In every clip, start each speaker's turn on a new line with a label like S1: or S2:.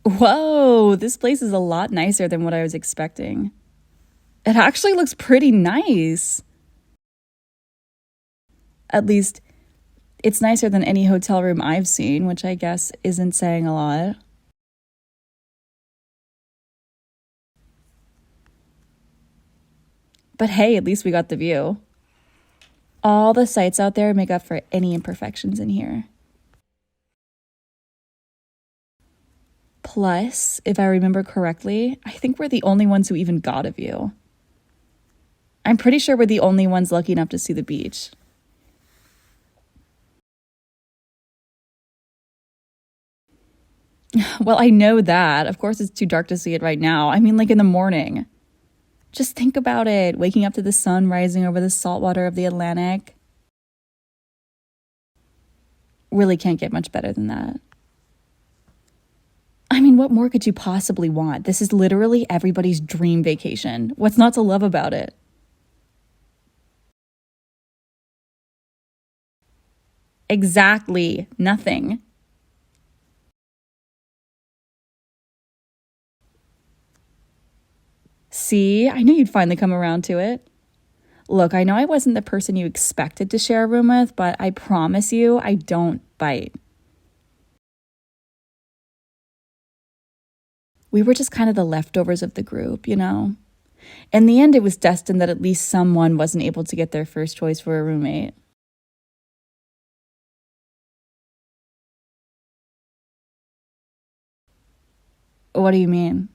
S1: Whoa, this place is a lot nicer than what I was expecting. It actually looks pretty nice. At least, it's nicer than any hotel room I've seen, which I guess isn't saying a lot. But hey, at least we got the view. All the sights out there make up for any imperfections in here. Plus, if I remember correctly, I think we're the only ones who even got a view. I'm pretty sure we're the only ones lucky enough to see the beach. Well, I know that. Of course, it's too dark to see it right now. I mean, like in the morning. Just think about it, waking up to the sun rising over the salt water of the Atlantic. Really can't get much better than that. I mean, what more could you possibly want? This is literally everybody's dream vacation. What's not to love about it? Exactly nothing. See, I knew you'd finally come around to it. Look, I know I wasn't the person you expected to share a room with, but I promise you, I don't bite. We were just kind of the leftovers of the group, you know? In the end, it was destined that at least someone wasn't able to get their first choice for a roommate. What do you mean?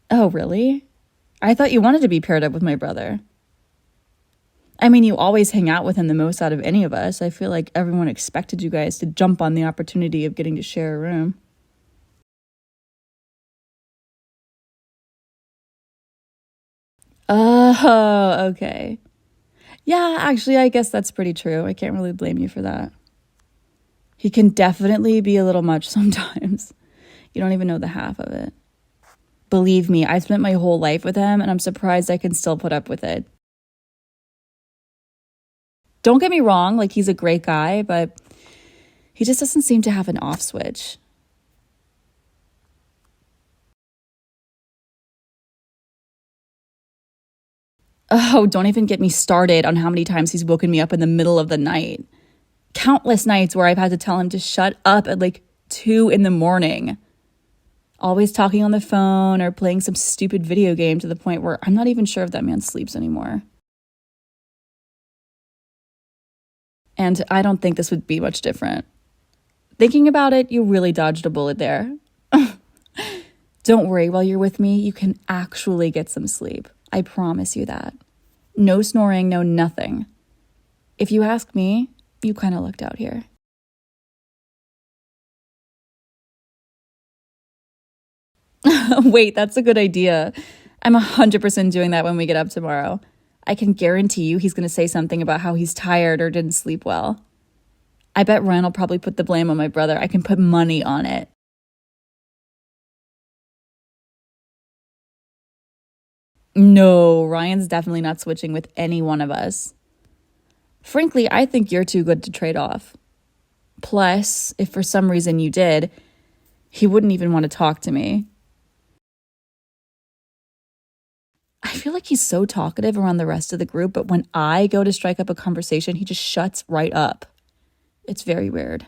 S1: Oh, really? I thought you wanted to be paired up with my brother. I mean, you always hang out with him the most out of any of us. I feel like everyone expected you guys to jump on the opportunity of getting to share a room. Oh, okay. Yeah, actually, I guess that's pretty true. I can't really blame you for that. He can definitely be a little much sometimes. You don't even know the half of it. Believe me, I spent my whole life with him, and I'm surprised I can still put up with it. Don't get me wrong, like, he's a great guy, but he just doesn't seem to have an off switch. Oh, don't even get me started on how many times he's woken me up in the middle of the night. Countless nights where I've had to tell him to shut up at like 2 in the morning. Always talking on the phone or playing some stupid video game to the point where I'm not even sure if that man sleeps anymore. And I don't think this would be much different. Thinking about it, you really dodged a bullet there. Don't worry, while you're with me, you can actually get some sleep. I promise you that. No snoring, no nothing. If you ask me, you kind of lucked out here. Wait, that's a good idea. I'm 100% doing that when we get up tomorrow. I can guarantee you he's going to say something about how he's tired or didn't sleep well. I bet Ryan will probably put the blame on my brother. I can put money on it. No, Ryan's definitely not switching with any one of us. Frankly, I think you're too good to trade off. Plus, if for some reason you did, he wouldn't even want to talk to me. I feel like he's so talkative around the rest of the group, but when I go to strike up a conversation, he just shuts right up. It's very weird.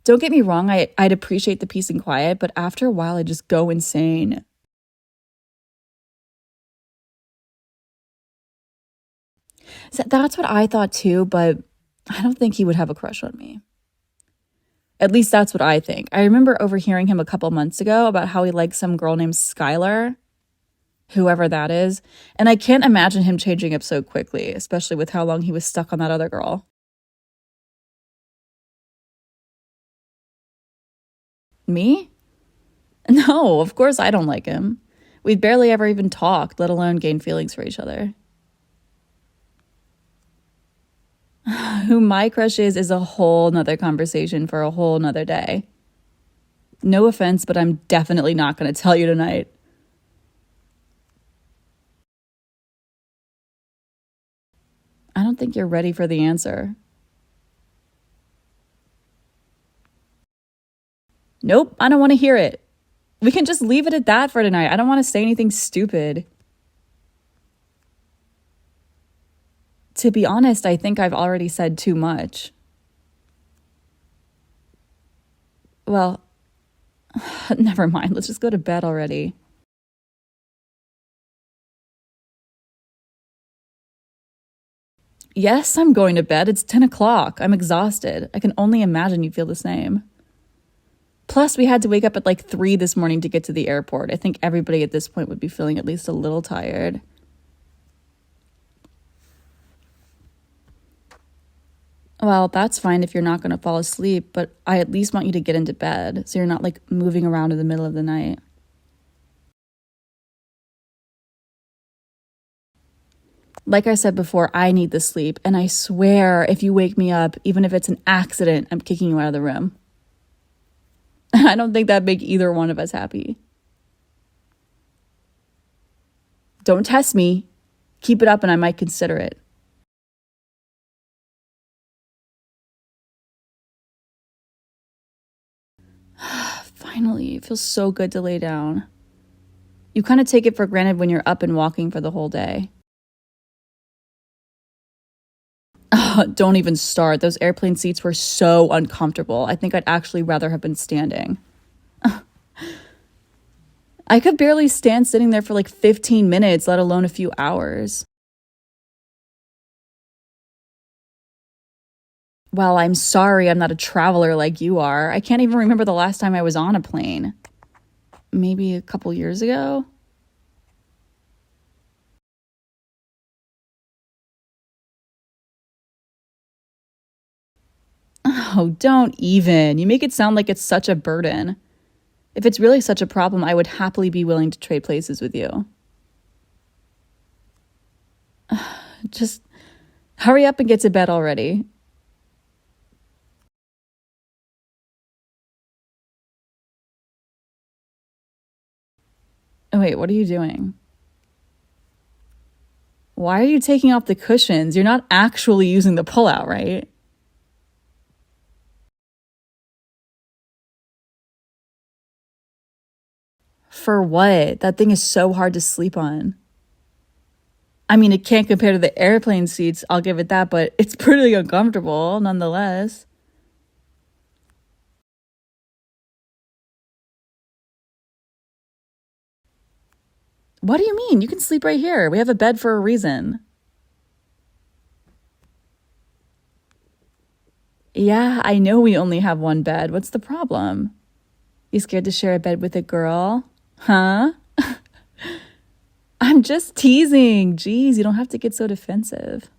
S1: Don't get me wrong, I'd appreciate the peace and quiet, but after a while, I just go insane. So that's what I thought too, but I don't think he would have a crush on me. At least that's what I think. I remember overhearing him a couple months ago about how he likes some girl named Skylar, whoever that is, and I can't imagine him changing up so quickly, especially with how long he was stuck on that other girl. Me? No, of course I don't like him. We'd barely ever even talked, let alone gain feelings for each other. Who my crush is a whole nother conversation for a whole nother day. No offense, but I'm definitely not going to tell you tonight. I don't think you're ready for the answer. Nope, I don't want to hear it. We can just leave it at that for tonight. I don't want to say anything stupid. To be honest, I think I've already said too much. Well, never mind. Let's just go to bed already. Yes, I'm going to bed. It's 10 o'clock. I'm exhausted. I can only imagine you feel the same. Plus, we had to wake up at like 3 this morning to get to the airport. I think everybody at this point would be feeling at least a little tired. Well, that's fine if you're not going to fall asleep, but I at least want you to get into bed so you're not like moving around in the middle of the night. Like I said before, I need the sleep, and I swear if you wake me up, even if it's an accident, I'm kicking you out of the room. I don't think that'd make either one of us happy. Don't test me. Keep it up and I might consider it. Finally, it feels so good to lay down. You kind of take it for granted when you're up and walking for the whole day. Don't even start. Those airplane seats were so uncomfortable. I think I'd actually rather have been standing. I could barely stand sitting there for like 15 minutes, let alone a few hours. Well, I'm sorry I'm not a traveler like you are. I can't even remember the last time I was on a plane. Maybe a couple years ago? Oh, don't even. You make it sound like it's such a burden. If it's really such a problem, I would happily be willing to trade places with you. Just hurry up and get to bed already. Oh, wait, what are you doing? Why are you taking off the cushions? You're not actually using the pullout, right? For what? That thing is so hard to sleep on. I mean, it can't compare to the airplane seats, I'll give it that, but it's pretty uncomfortable nonetheless. What do you mean? You can sleep right here. We have a bed for a reason. Yeah, I know we only have one bed. What's the problem? You scared to share a bed with a girl? Huh? I'm just teasing. Jeez, you don't have to get so defensive.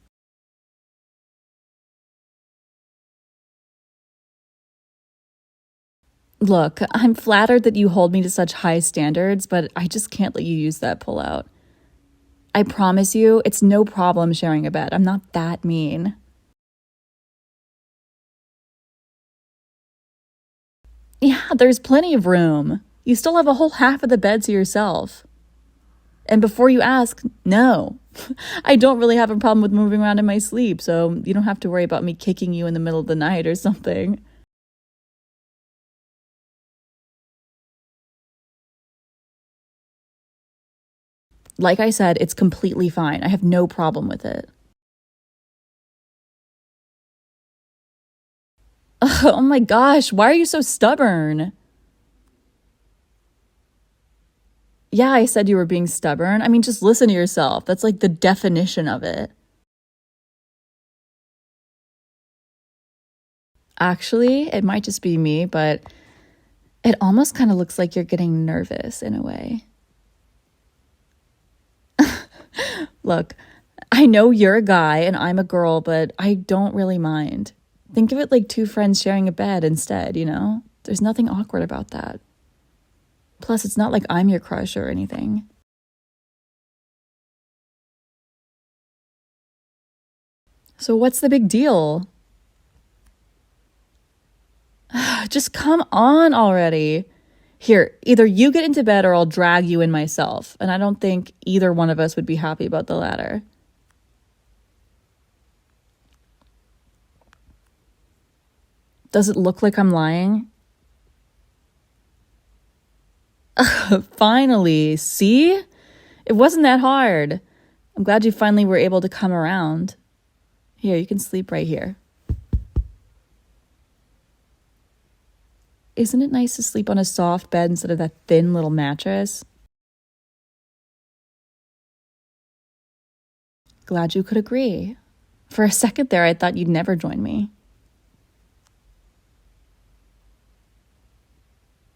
S1: Look, I'm flattered that you hold me to such high standards, but I just can't let you use that pullout. I promise you, it's no problem sharing a bed. I'm not that mean. Yeah, there's plenty of room. You still have a whole half of the bed to yourself. And before you ask, no. I don't really have a problem with moving around in my sleep, so you don't have to worry about me kicking you in the middle of the night or something. Like I said, it's completely fine. I have no problem with it. Oh my gosh, why are you so stubborn? Yeah, I said you were being stubborn. I mean, just listen to yourself. That's like the definition of it. Actually, it might just be me, but it almost kind of looks like you're getting nervous in a way. Look, I know you're a guy and I'm a girl, but I don't really mind. Think of it like two friends sharing a bed instead, you know? There's nothing awkward about that. Plus, it's not like I'm your crush or anything. So, what's the big deal? Just come on already. Here, either you get into bed or I'll drag you in myself. And I don't think either one of us would be happy about the latter. Does it look like I'm lying? Finally, see? It wasn't that hard. I'm glad you finally were able to come around. Here, you can sleep right here. Isn't it nice to sleep on a soft bed instead of that thin little mattress? Glad you could agree. For a second there, I thought you'd never join me.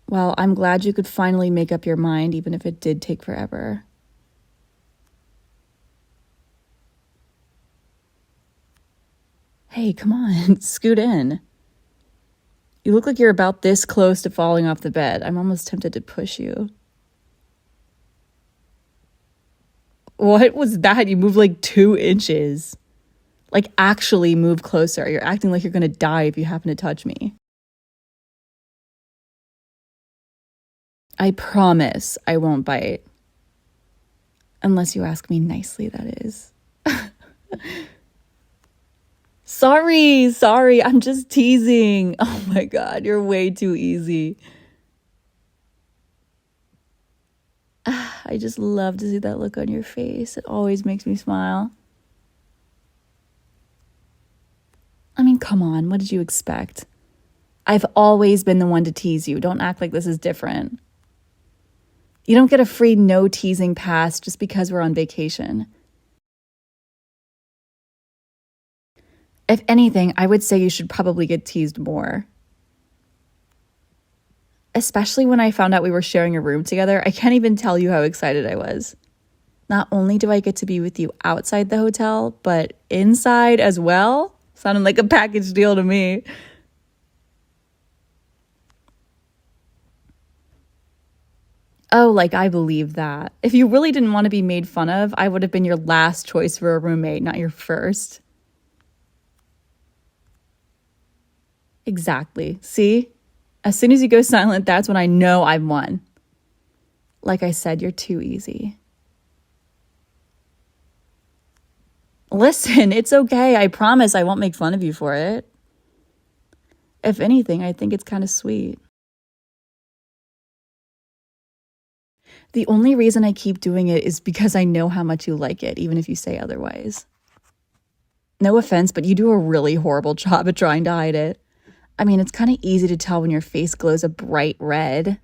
S1: Well, I'm glad you could finally make up your mind, even if it did take forever. Hey, come on, scoot in. You look like you're about this close to falling off the bed. I'm almost tempted to push you. What was that? You moved like 2 inches. Like, actually move closer. You're acting like you're gonna die if you happen to touch me. I promise I won't bite. Unless you ask me nicely, that is. Sorry, I'm just teasing. Oh my God, you're way too easy. I just love to see that look on your face. It always makes me smile. I mean, come on, what did you expect? I've always been the one to tease you. Don't act like this is different. You don't get a free no teasing pass just because we're on vacation. If anything, I would say you should probably get teased more. Especially when I found out we were sharing a room together, I can't even tell you how excited I was. Not only do I get to be with you outside the hotel, but inside as well? Sounded like a package deal to me. Oh, like I believe that. If you really didn't want to be made fun of, I would have been your last choice for a roommate, not your first. Exactly. See? As soon as you go silent, that's when I know I've won. Like I said, you're too easy. Listen, it's okay. I promise I won't make fun of you for it. If anything, I think it's kind of sweet. The only reason I keep doing it is because I know how much you like it, even if you say otherwise. No offense, but you do a really horrible job at trying to hide it. I mean, it's kind of easy to tell when your face glows a bright red.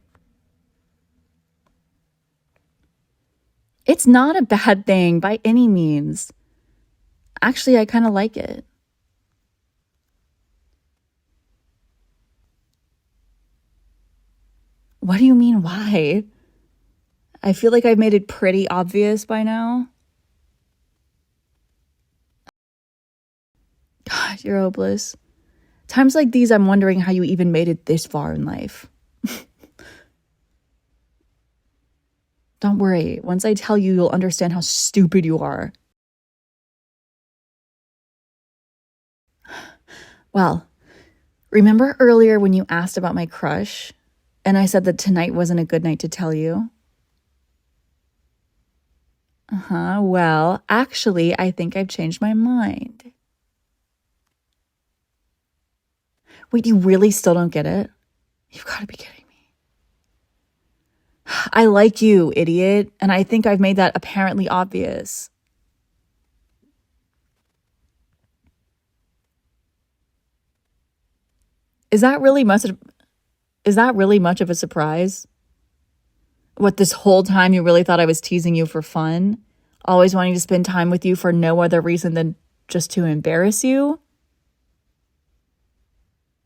S1: It's not a bad thing by any means. Actually, I kind of like it. What do you mean, why? I feel like I've made it pretty obvious by now. God, you're hopeless. Times like these, I'm wondering how you even made it this far in life. Don't worry. Once I tell you, you'll understand how stupid you are. Well, remember earlier when you asked about my crush, and I said that tonight wasn't a good night to tell you? Well, actually, I think I've changed my mind. Wait, you really still don't get it? You've got to be kidding me. I like you, idiot, and I think I've made that apparently obvious. Is that really much of a surprise? What, this whole time you really thought I was teasing you for fun? Always wanting to spend time with you for no other reason than just to embarrass you?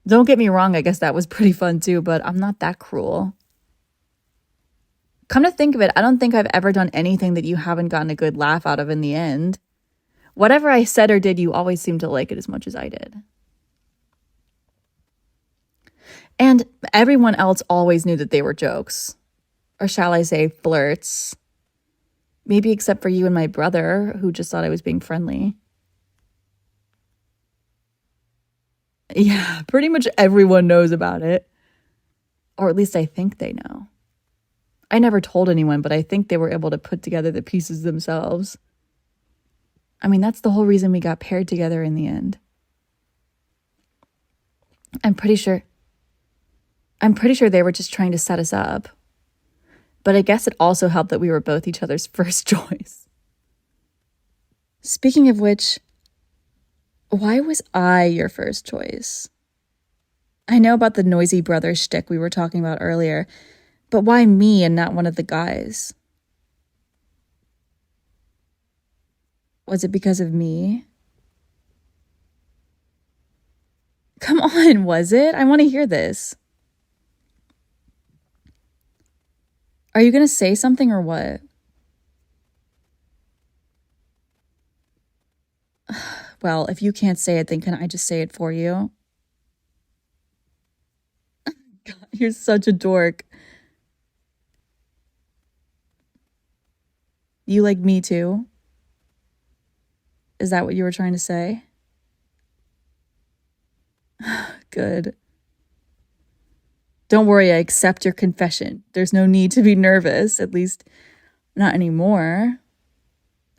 S1: Don't get me wrong, I guess that was pretty fun too, but I'm not that cruel. Come to think of it, I don't think I've ever done anything that you haven't gotten a good laugh out of in the end. Whatever I said or did, you always seemed to like it as much as I did. And everyone else always knew that they were jokes. Or shall I say, flirts. Maybe except for you and my brother, who just thought I was being friendly. Yeah, pretty much everyone knows about it. Or at least I think they know. I never told anyone, but I think they were able to put together the pieces themselves. I mean, that's the whole reason we got paired together in the end. I'm pretty sure they were just trying to set us up. But I guess it also helped that we were both each other's first choice. Speaking of which, why was I your first choice? I know about the noisy brother shtick we were talking about earlier, but why me and not one of the guys? Was it because of me? Come on, was it? I want to hear this. Are you going to say something or what? Well, if you can't say it, then can I just say it for you? God, you're such a dork. You like me too? Is that what you were trying to say? Good. Don't worry, I accept your confession. There's no need to be nervous, at least not anymore.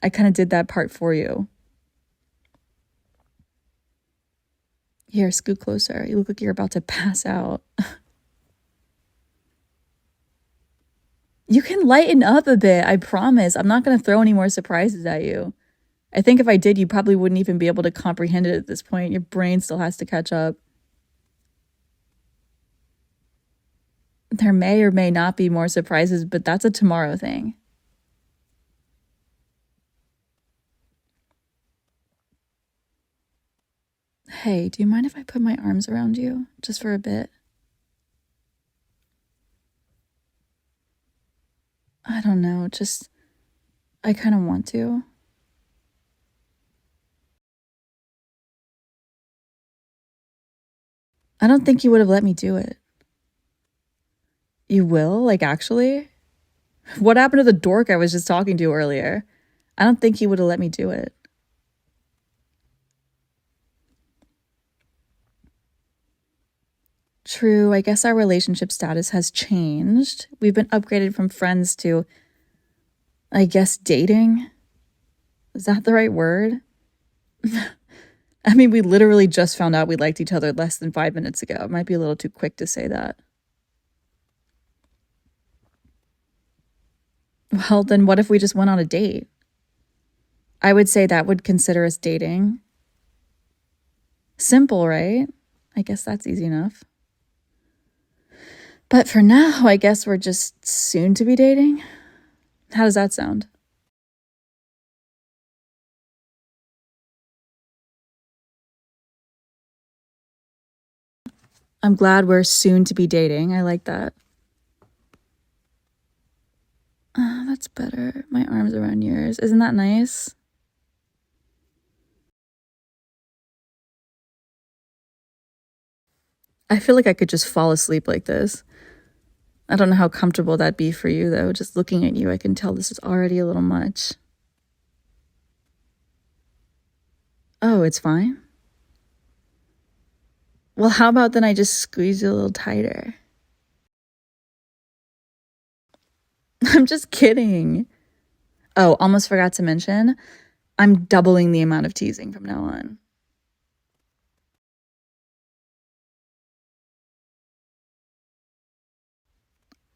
S1: I kind of did that part for you. Here, scoot closer. You look like you're about to pass out. You can lighten up a bit, I promise. I'm not going to throw any more surprises at you. I think if I did, you probably wouldn't even be able to comprehend it at this point. Your brain still has to catch up. There may or may not be more surprises, but that's a tomorrow thing. Hey, do you mind if I put my arms around you just for a bit? I don't know, just I kind of want to. I don't think you would have let me do it. You will? Like, actually? What happened to the dork I was just talking to earlier? I don't think he would have let me do it. True, I guess our relationship status has changed. We've been upgraded from friends to, I guess, dating? Is that the right word? I mean, we literally just found out we liked each other less than 5 minutes ago. It might be a little too quick to say that. Well, then what if we just went on a date? I would say that would consider us dating. Simple, right? I guess that's easy enough. But for now, I guess we're just soon to be dating. How does that sound? I'm glad we're soon to be dating. I like that. Oh, that's better. My arms around yours. Isn't that nice? I feel like I could just fall asleep like this. I don't know how comfortable that'd be for you, though. Just looking at you, I can tell this is already a little much. Oh, it's fine? Well, how about then I just squeeze you a little tighter? I'm just kidding. Oh, almost forgot to mention, I'm doubling the amount of teasing from now on.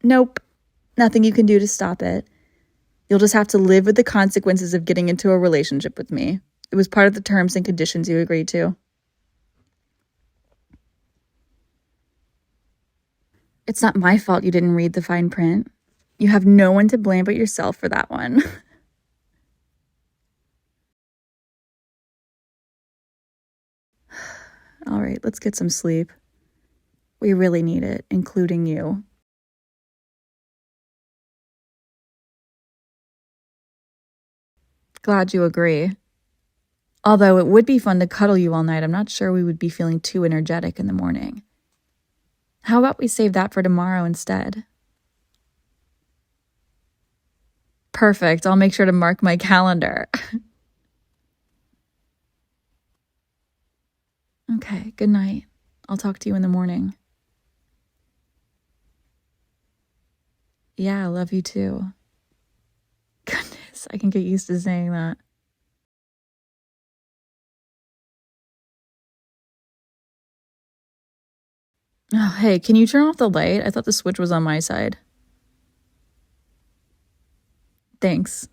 S1: Nope. Nothing you can do to stop it. You'll just have to live with the consequences of getting into a relationship with me. It was part of the terms and conditions you agreed to. It's not my fault you didn't read the fine print. You have no one to blame but yourself for that one. All right, let's get some sleep. We really need it, including you. Glad you agree. Although it would be fun to cuddle you all night, I'm not sure we would be feeling too energetic in the morning. How about we save that for tomorrow instead? Perfect. I'll make sure to mark my calendar. Okay, good night. I'll talk to you in the morning. Yeah, I love you too. Goodness, I can get used to saying that. Oh, hey, can you turn off the light? I thought the switch was on my side. Thanks.